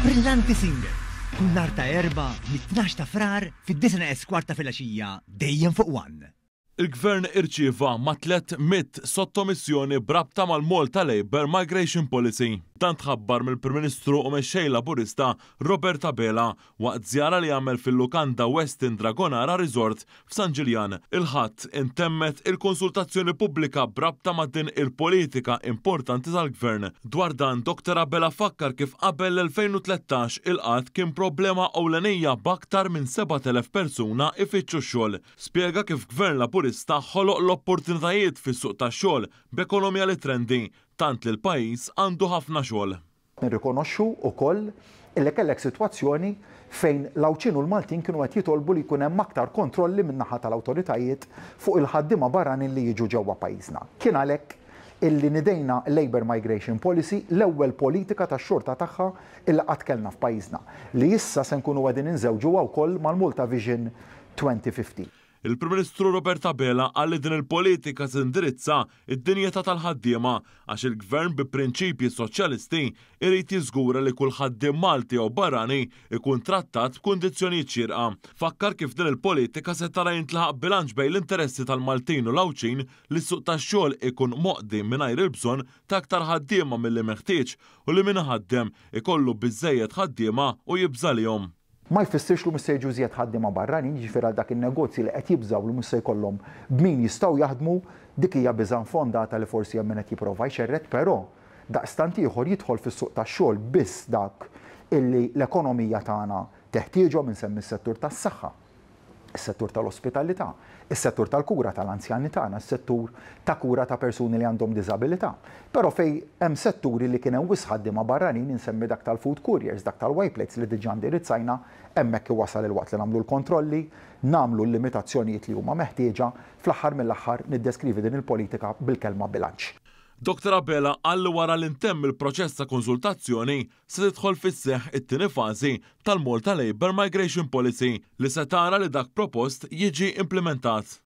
Brillanti Singer. Kull nhar ta' erba' mit-12 ta' frar fid-9 esquarta filgħaxija dejjem fuq One. Il-Gvern irċieva ma' 300 sottomissjoni brabta mal-Malta Labour Migration Policy. Dan tħabbar mill-Prim Ministru u mexxej Laburista Robert Abela waqt żjara li għamel fil-lukanda Westin Dragonara Resort f'San Ġiljan. Il-ħadd intemmet il-konsultazzjoni pubblika brabta ma' din il-politika importanti tal-Gvern. Dwar dan Dr. Abela fakkar kif qabel l-2013 il-qatt kien problema ewlenija b'aktar minn 7,000 persuna ifittxu x-xogħol. Spjega kif Gvern Laburista ħoloq l-opportunitajiet fis-suq tax-xogħol b'ekonomija li trendi tant li l-pajjiż għandu ħafna xogħol. Nirrikonoxxu wkoll illi kellek sitwazzjoni fejn l-Awċin u l-Maltin kienu qed jitolbu li jkun hemm aktar kontrolli min-naħa tal-awtoritajiet fuq il-ħaddiema barranin li jiġu ġewwa pajjiżna. Kien għalhekk illi nidejna Labour Migration Policy l-ewwel politika tax-xorta tagħha illi qatt kellna f'pajjiżna li issa se nkunu qegħdin inżewġuha wkoll mal-Malta Vision 2050. Il-Prim Ministru Robert Abela qal li din il-politika tindirizza id-dinjeta tal-ħaddiema għax il-Gvern bi prinċipji soċjalisti irid jiżgura li kull ħaddiem Malti jew barrani ikun trattat b'kundizzjonijiet xierqa. Fakkar kif din il-politika se tara jintlaħaq bilanċ bejn l-interessi tal-Maltin u l-Awċin li s-suq tax-xogħol ikun moqdi mingħajr il-bżonn ta' aktar ħaddiema milli meħtieġ u li min ħaddem ikollu biżżejjed ħaddiema u jibżalihom. Ma jfissirx li mhux se jiġu żjed ħaddiema barranin, jiġifier għal dak in-negozji li qed jibżgħu li mhux se jkollhom b'min jistgħu jaħdmu dik hija biża' fondata li forsi hemm min qed jipprova jxerred, però daqstant ieħor jidħol fis-suq tax-xogħol biss dak illi l-ekonomija tagħna teħtieġhom insemmi s-settur tas-saħħa, is-settur tal-ospitalità, is-settur tal-kura tal-anzjanità, is-settur ta' kura ta' persuni li għandhom diżabilità. Però fej hemm setturi li kien hemm wisq ħaddiema barranin insemmi dak tal-food couriers, dak tal-white plates li diġà indirizzajna, hemmhekk wasal il-waqt li nagħmlu l-kontrolli, nagħmlu l-limitazzjonijiet li huma meħtieġa, fl-aħħar mill-aħħar niddeskrivi din il-politika bil-kelma bilanċ. Dr. Abela qal li wara li ntemm il-proċess ta' konsultazzjoni se tidħol fis-seħħ it-tieni fażi tal-Malta Labour Migration Policy li se tara li dak propost jiġi implementat.